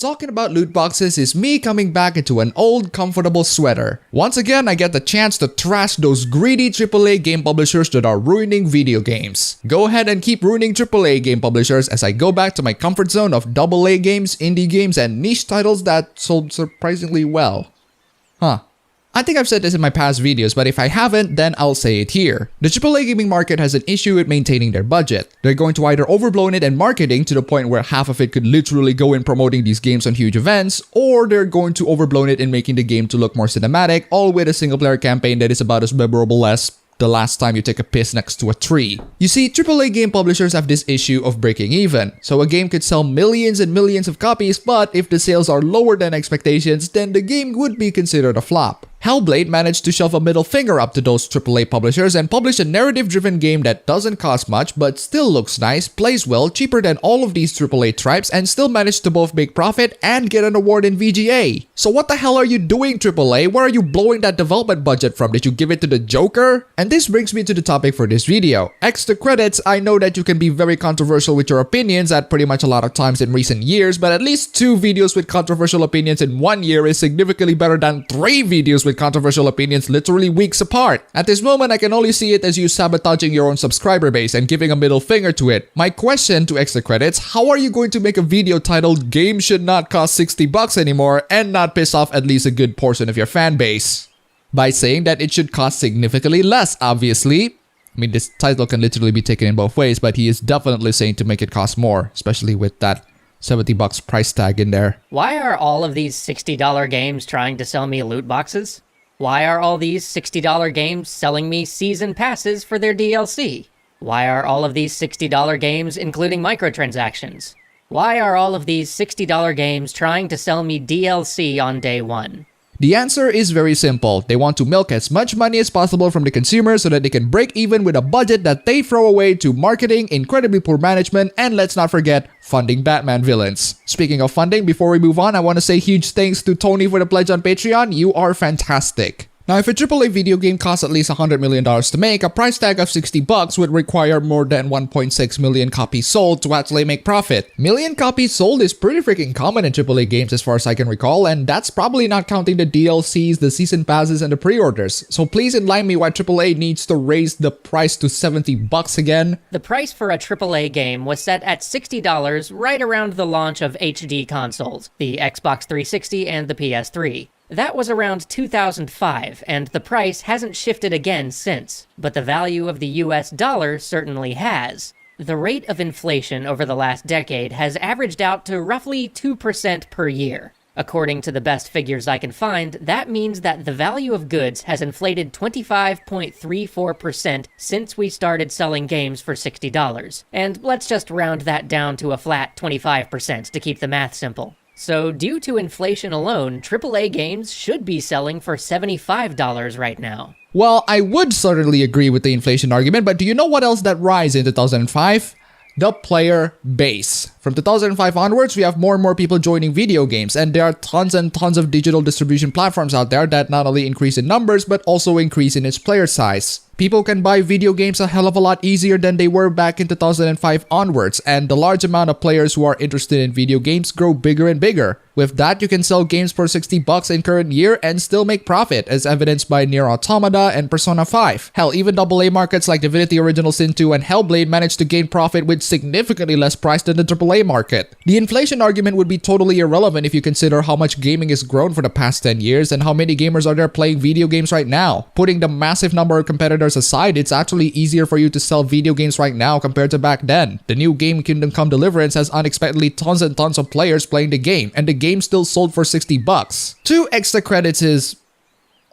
Talking about loot boxes is me coming back into an old comfortable sweater. Once again, I get the chance to trash those greedy AAA game publishers that are ruining video games. Go ahead and keep ruining AAA game publishers as I go back to my comfort zone of AA games, indie games, and niche titles that sold surprisingly well. I think I've said this in my past videos, but if I haven't, then I'll say it here. The AAA gaming market has an issue with maintaining their budget. They're going to either overblown it in marketing to the point where half of it could literally go in promoting these games on huge events, or they're going to overblown it in making the game to look more cinematic, all with a single player campaign that is about as memorable as the last time you take a piss next to a tree. You see, AAA game publishers have this issue of breaking even. So a game could sell millions and millions of copies, but if the sales are lower than expectations, then the game would be considered a flop. Hellblade managed to shove a middle finger up to those AAA publishers and publish a narrative-driven game that doesn't cost much but still looks nice, plays well, cheaper than all of these AAA tribes, and still managed to both make profit and get an award in VGA. So what the hell are you doing, AAA? Where are you blowing that development budget from? Did you give it to the Joker? And this brings me to the topic for this video. Extra credits, I know that you can be very controversial with your opinions at pretty much a lot of times in recent years, but at least 2 videos with controversial opinions in 1 year is significantly better than 3 videos with controversial opinions literally weeks apart. At this moment, I can only see it as you sabotaging your own subscriber base and giving a middle finger to it. My question to Extra Credits, how are you going to make a video titled "Games Should Not Cost $60 Anymore" and not piss off at least a good portion of your fan base? By saying that it should cost significantly less, obviously. I mean, this title can literally be taken in both ways, but he is definitely saying to make it cost more, especially with that $70 price tag in there. Why are all of these $60 games trying to sell me loot boxes? Why are all these $60 games selling me season passes for their DLC? Why are all of these $60 games including microtransactions? Why are all of these $60 games trying to sell me DLC on day one? The answer is very simple. They want to milk as much money as possible from the consumer so that they can break even with a budget that they throw away to marketing, incredibly poor management, and let's not forget, funding Batman villains. Speaking of funding, before we move on, I want to say huge thanks to Tony for the pledge on Patreon. You are fantastic. Now, if a AAA video game costs at least $100 million to make, a price tag of $60 would require more than 1.6 million copies sold to actually make profit. Million copies sold is pretty freaking common in AAA games as far as I can recall, and that's probably not counting the DLCs, the season passes, and the pre-orders. So please enlighten me why AAA needs to raise the price to $70 again. The price for a AAA game was set at $60 right around the launch of HD consoles, the Xbox 360 and the PS3. That was around 2005, and the price hasn't shifted again since, but the value of the US dollar certainly has. The rate of inflation over the last decade has averaged out to roughly 2% per year. According to the best figures I can find, that means that the value of goods has inflated 25.34% since we started selling games for $60. And let's just round that down to a flat 25% to keep the math simple. So due to inflation alone, AAA games should be selling for $75 right now. Well, I would certainly agree with the inflation argument, but do you know what else that rise in 2005? The player base. From 2005 onwards, we have more and more people joining video games, and there are tons and tons of digital distribution platforms out there that not only increase in numbers, but also increase in its player size. People can buy video games a hell of a lot easier than they were back in 2005 onwards, and the large amount of players who are interested in video games grow bigger and bigger. With that, you can sell games for $60 in current year and still make profit, as evidenced by Nier Automata and Persona 5. Hell, even AA markets like Divinity Original Sin 2 and Hellblade managed to gain profit with significantly less price than the AAA market. The inflation argument would be totally irrelevant if you consider how much gaming has grown for the past 10 years and how many gamers are there playing video games right now. Putting the massive number of competitors aside, it's actually easier for you to sell video games right now compared to back then. The new game Kingdom Come Deliverance has unexpectedly tons and tons of players playing the game, and the game still sold for $60. 2 extra credits is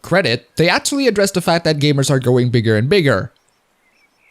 credit. They actually address the fact that gamers are growing bigger and bigger.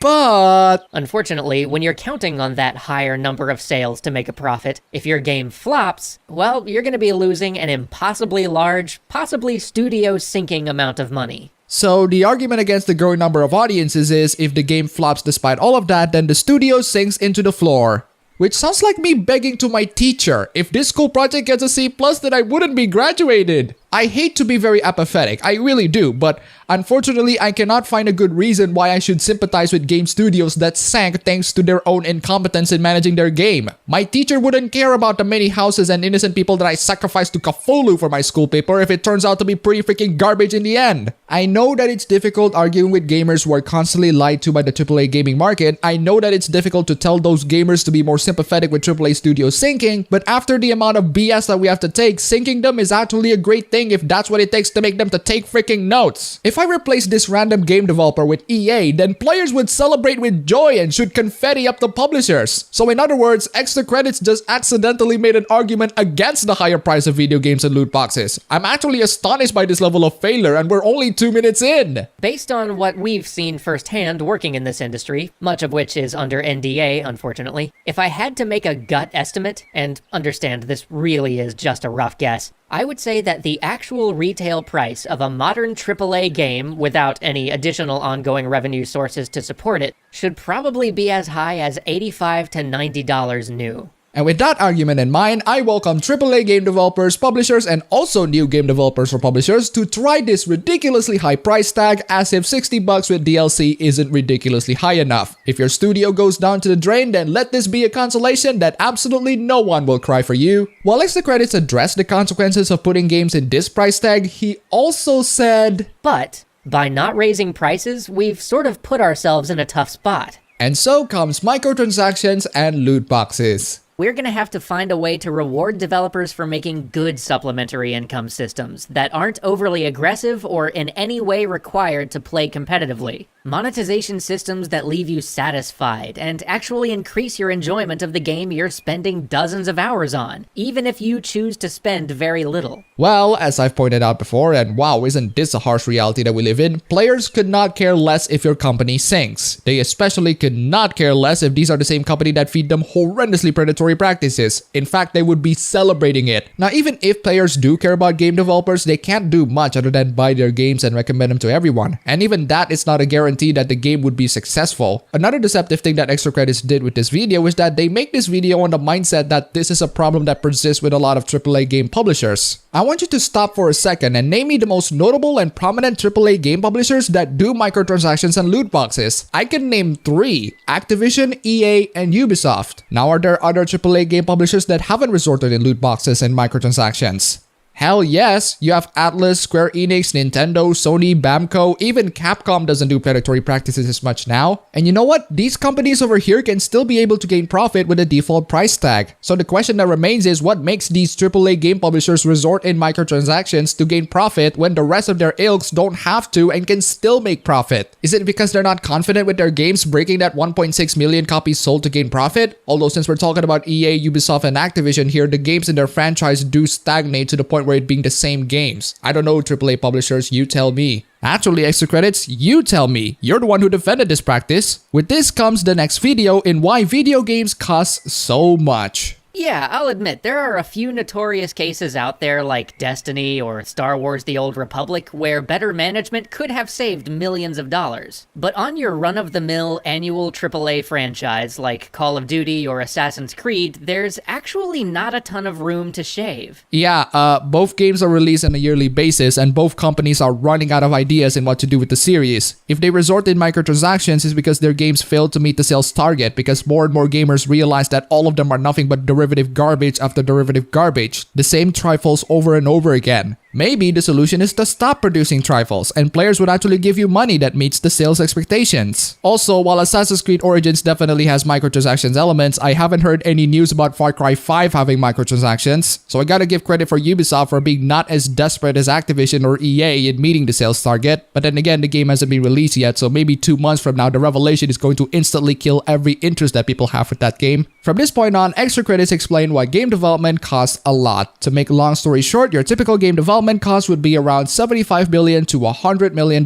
But unfortunately, when you're counting on that higher number of sales to make a profit, if your game flops, well, you're going to be losing an impossibly large, possibly studio-sinking amount of money. So the argument against the growing number of audiences is if the game flops despite all of that, then the studio sinks into the floor. Which sounds like me begging to my teacher, if this school project gets a C+, then I wouldn't be graduated. I hate to be very apathetic, I really do, but unfortunately I cannot find a good reason why I should sympathize with game studios that sank thanks to their own incompetence in managing their game. My teacher wouldn't care about the many houses and innocent people that I sacrificed to Cthulhu for my school paper if it turns out to be pretty freaking garbage in the end. I know that it's difficult arguing with gamers who are constantly lied to by the AAA gaming market. I know that it's difficult to tell those gamers to be more sympathetic with AAA studios sinking, but after the amount of BS that we have to take, sinking them is actually a great thing if that's what it takes to make them to take freaking notes. If I replace this random game developer with EA, then players would celebrate with joy and shoot confetti up the publishers. So in other words, Extra Credits just accidentally made an argument against the higher price of video games and loot boxes. I'm actually astonished by this level of failure, and we're only 2 minutes in. Based on what we've seen firsthand working in this industry, much of which is under NDA, unfortunately, if I had to make a gut estimate, and understand this really is just a rough guess, I would say that the actual retail price of a modern AAA game, without any additional ongoing revenue sources to support it, should probably be as high as $85 to $90 new. And with that argument in mind, I welcome AAA game developers, publishers, and also new game developers or publishers to try this ridiculously high price tag, as if $60 with DLC isn't ridiculously high enough. If your studio goes down to the drain, then let this be a consolation that absolutely no one will cry for you. While Extra Credits addressed the consequences of putting games in this price tag, he also said, but by not raising prices, we've sort of put ourselves in a tough spot. And so comes microtransactions and loot boxes. We're going to have to find a way to reward developers for making good supplementary income systems that aren't overly aggressive or in any way required to play competitively. Monetization systems that leave you satisfied and actually increase your enjoyment of the game you're spending dozens of hours on, even if you choose to spend very little. Well, as I've pointed out before, and wow, isn't this a harsh reality that we live in, players could not care less if your company sinks. They especially could not care less if these are the same company that feed them horrendously predatory practices. In fact, they would be celebrating it. Now, even if players do care about game developers, they can't do much other than buy their games and recommend them to everyone. And even that is not a guarantee that the game would be successful. Another deceptive thing that Extra Credits did with this video is that they make this video on the mindset that this is a problem that persists with a lot of AAA game publishers. I want you to stop for a second and name me the most notable and prominent AAA game publishers that do microtransactions and loot boxes. I can name 3: Activision, EA, and Ubisoft. Now, are there other AAA game publishers that haven't resorted in loot boxes and microtransactions? Hell yes, you have Atlas, Square Enix, Nintendo, Sony, Bamco, even Capcom doesn't do predatory practices as much now. And you know what? These companies over here can still be able to gain profit with a default price tag. So the question that remains is, what makes these AAA game publishers resort in microtransactions to gain profit when the rest of their ilks don't have to and can still make profit? Is it because they're not confident with their games breaking that 1.6 million copies sold to gain profit? Although since we're talking about EA, Ubisoft, and Activision here, the games in their franchise do stagnate to the point where it being the same games. I don't know, AAA publishers, you tell me. Actually, Extra Credits, you tell me. You're the one who defended this practice. With this comes the next video in why video games cost so much. Yeah, I'll admit, there are a few notorious cases out there like Destiny or Star Wars The Old Republic where better management could have saved millions of dollars. But on your run-of-the-mill annual AAA franchise like Call of Duty or Assassin's Creed, there's actually not a ton of room to shave. Yeah, both games are released on a yearly basis and both companies are running out of ideas in what to do with the series. If they resort in microtransactions, it's because their games failed to meet the sales target, because more and more gamers realize that all of them are nothing but derivative garbage after derivative garbage, the same trifles over and over again. Maybe the solution is to stop producing trifles, and players would actually give you money that meets the sales expectations. Also, while Assassin's Creed Origins definitely has microtransactions elements, I haven't heard any news about Far Cry 5 having microtransactions, so I gotta give credit for Ubisoft for being not as desperate as Activision or EA in meeting the sales target. But then again, the game hasn't been released yet, so maybe 2 months from now, the revelation is going to instantly kill every interest that people have with that game. From this point on, Extra Credits explain why game development costs a lot. To make a long story short, your typical game development cost would be around $75 million to $100 million,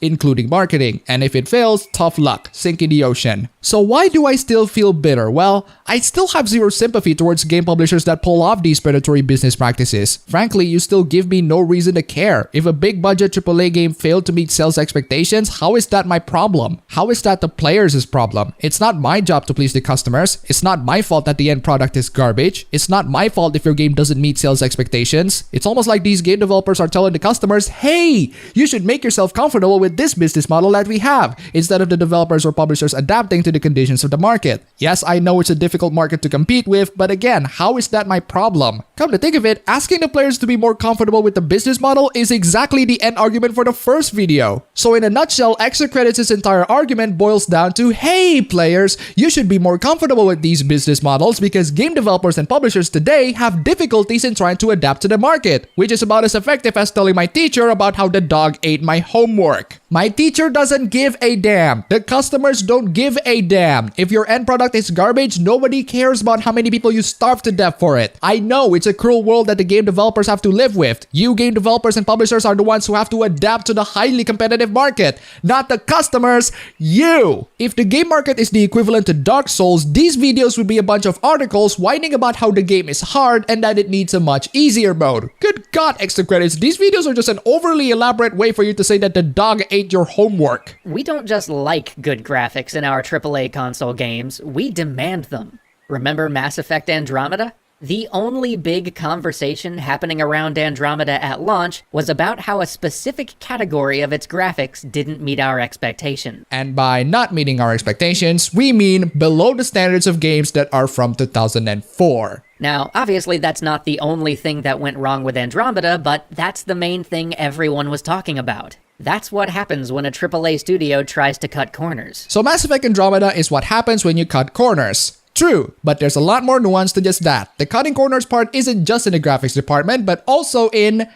including marketing. And if it fails, tough luck, sink in the ocean. So why do I still feel bitter? Well, I still have zero sympathy towards game publishers that pull off these predatory business practices. Frankly, you still give me no reason to care. If a big budget AAA game failed to meet sales expectations, how is that my problem? How is that the players' problem? It's not my job to please the customers. It's not my fault that the end product is garbage. It's not my fault if your game doesn't meet sales expectations. It's almost like these game developers are telling the customers, hey, you should make yourself comfortable with this business model that we have, instead of the developers or publishers adapting to the conditions of the market. Yes, I know it's a difficult market to compete with, but again, how is that my problem? Come to think of it, asking the players to be more comfortable with the business model is exactly the end argument for the first video. So in a nutshell, Extra Credits' entire argument boils down to, hey players, you should be more comfortable with these business models because game developers and publishers today have difficulties in trying to adapt to the market, which is about as effective as telling my teacher about how the dog ate my homework. My teacher doesn't give a damn. The customers don't give a damn. If your end product is garbage, nobody cares about how many people you starve to death for it. I know it's a cruel world that the game developers have to live with. You game developers and publishers are the ones who have to adapt to the highly competitive market, not the customers, you. If the game market is the equivalent to Dark Souls, these videos would be a bunch of articles whining about how the game is hard and that it needs a much easier mode. Good God, Extra Credits, these videos are just an overly elaborate way for you to say that the dog ate your homework. We don't just like good graphics in our AAA console games, we demand them. Remember Mass Effect Andromeda? The only big conversation happening around Andromeda at launch was about how a specific category of its graphics didn't meet our expectations. And by not meeting our expectations, we mean below the standards of games that are from 2004. Now, obviously that's not the only thing that went wrong with Andromeda, but that's the main thing everyone was talking about. That's what happens when a AAA studio tries to cut corners. So Mass Effect Andromeda is what happens when you cut corners. True, but there's a lot more nuance to just that. The cutting corners part isn't just in the graphics department, but also in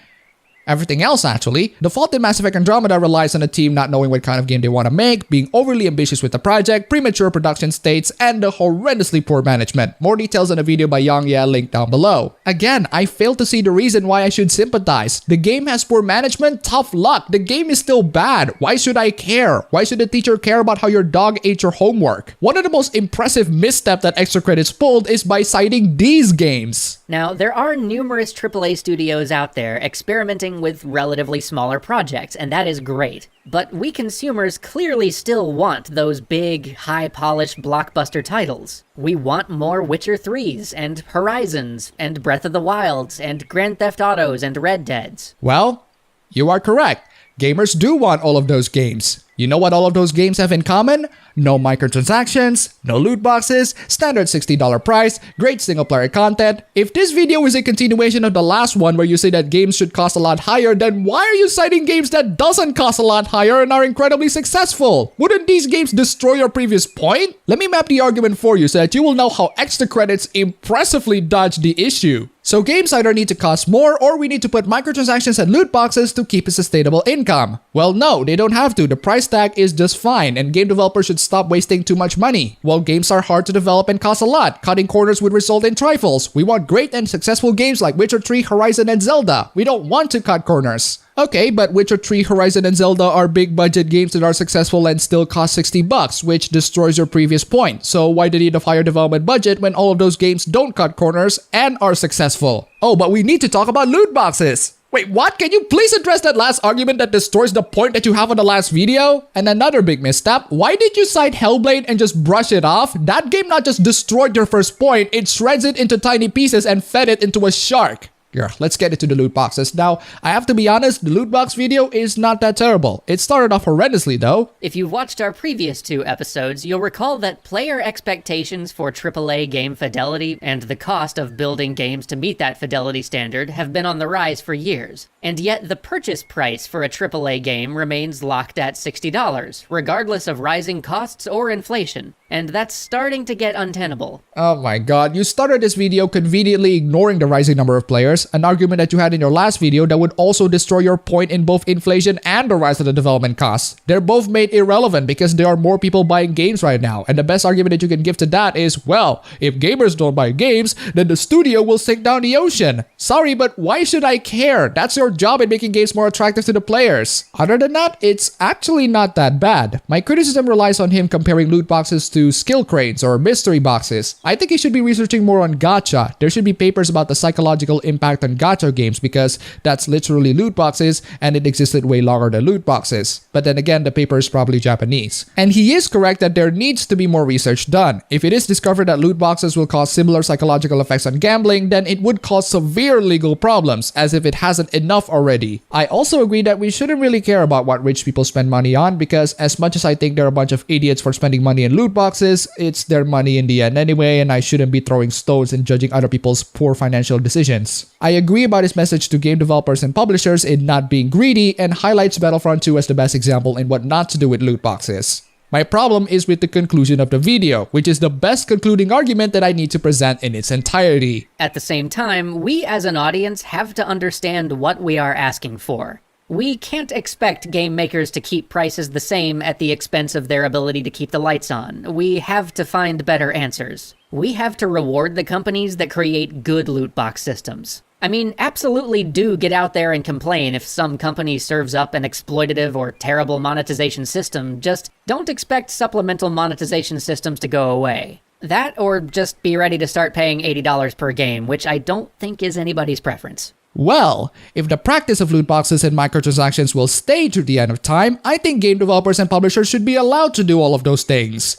everything else, actually. The fault in Mass Effect Andromeda relies on a team not knowing what kind of game they want to make, being overly ambitious with the project, premature production states, and the horrendously poor management. More details in a video by YongYea linked down below. Again, I fail to see the reason why I should sympathize. The game has poor management? Tough luck. The game is still bad. Why should I care? Why should the teacher care about how your dog ate your homework? One of the most impressive missteps that Extra Credits pulled is by citing these games. Now, there are numerous AAA studios out there experimenting with relatively smaller projects, and that is great. But we consumers clearly still want those big, high-polished blockbuster titles. We want more Witcher 3s, and Horizons, and Breath of the Wilds, and Grand Theft Autos, and Red Deads. Well, you are correct. Gamers do want all of those games. You know what all of those games have in common? No microtransactions, no loot boxes, standard $60 price, great single-player content. If this video is a continuation of the last one where you say that games should cost a lot higher, then why are you citing games that doesn't cost a lot higher and are incredibly successful? Wouldn't these games destroy your previous point? Let me map the argument for you so that you will know how Extra Credits impressively dodged the issue. So games either need to cost more or we need to put microtransactions and loot boxes to keep a sustainable income. Well, no, they don't have to. The price tag is just fine and game developers should stop wasting too much money. Well, games are hard to develop and cost a lot. Cutting corners would result in trifles. We want great and successful games like Witcher 3, Horizon, and Zelda. We don't want to cut corners. Okay, but Witcher 3, Horizon, and Zelda are big budget games that are successful and still cost $60, which destroys your previous point. So why do you need a higher development budget when all of those games don't cut corners and are successful? Oh, but we need to talk about loot boxes. Wait, what? Can you please address that last argument that destroys the point that you have on the last video? And another big misstep, why did you cite Hellblade and just brush it off? That game not just destroyed your first point, it shreds it into tiny pieces and fed it into a shark. Yeah, let's get into the loot boxes. Now, I have to be honest, the loot box video is not that terrible. It started off horrendously though. If you've watched our previous two episodes, you'll recall that player expectations for AAA game fidelity and the cost of building games to meet that fidelity standard have been on the rise for years. And yet the purchase price for a AAA game remains locked at $60, regardless of rising costs or inflation. And that's starting to get untenable. Oh my god, you started this video conveniently ignoring the rising number of players, an argument that you had in your last video that would also destroy your point in both inflation and the rise of the development costs. They're both made irrelevant because there are more people buying games right now, and the best argument that you can give to that is, well, if gamers don't buy games, then the studio will sink down the ocean. Sorry, but why should I care? That's your job in making games more attractive to the players. Other than that, it's actually not that bad. My criticism relies on him comparing loot boxes to skill crates or mystery boxes. I think he should be researching more on gacha. There should be papers about the psychological impact impact on gacha games because that's literally loot boxes and it existed way longer than loot boxes. But then again, the paper is probably Japanese. And he is correct that there needs to be more research done. If it is discovered that loot boxes will cause similar psychological effects on gambling, then it would cause severe legal problems, as if it hasn't enough already. I also agree that we shouldn't really care about what rich people spend money on, because as much as I think they're a bunch of idiots for spending money in loot boxes, it's their money in the end anyway, and I shouldn't be throwing stones and judging other people's poor financial decisions. I agree about his message to game developers and publishers in not being greedy, and highlights Battlefront 2 as the best example in what not to do with loot boxes. My problem is with the conclusion of the video, which is the best concluding argument that I need to present in its entirety. At the same time, we as an audience have to understand what we are asking for. We can't expect game makers to keep prices the same at the expense of their ability to keep the lights on. We have to find better answers. We have to reward the companies that create good loot box systems. I mean, absolutely do get out there and complain if some company serves up an exploitative or terrible monetization system. Just don't expect supplemental monetization systems to go away. That, or just be ready to start paying $80 per game, which I don't think is anybody's preference. Well, if the practice of loot boxes and microtransactions will stay to the end of time, I think game developers and publishers should be allowed to do all of those things.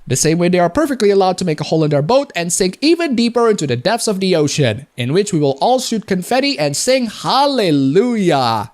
The same way they are perfectly allowed to make a hole in their boat and sink even deeper into the depths of the ocean, in which we will all shoot confetti and sing hallelujah.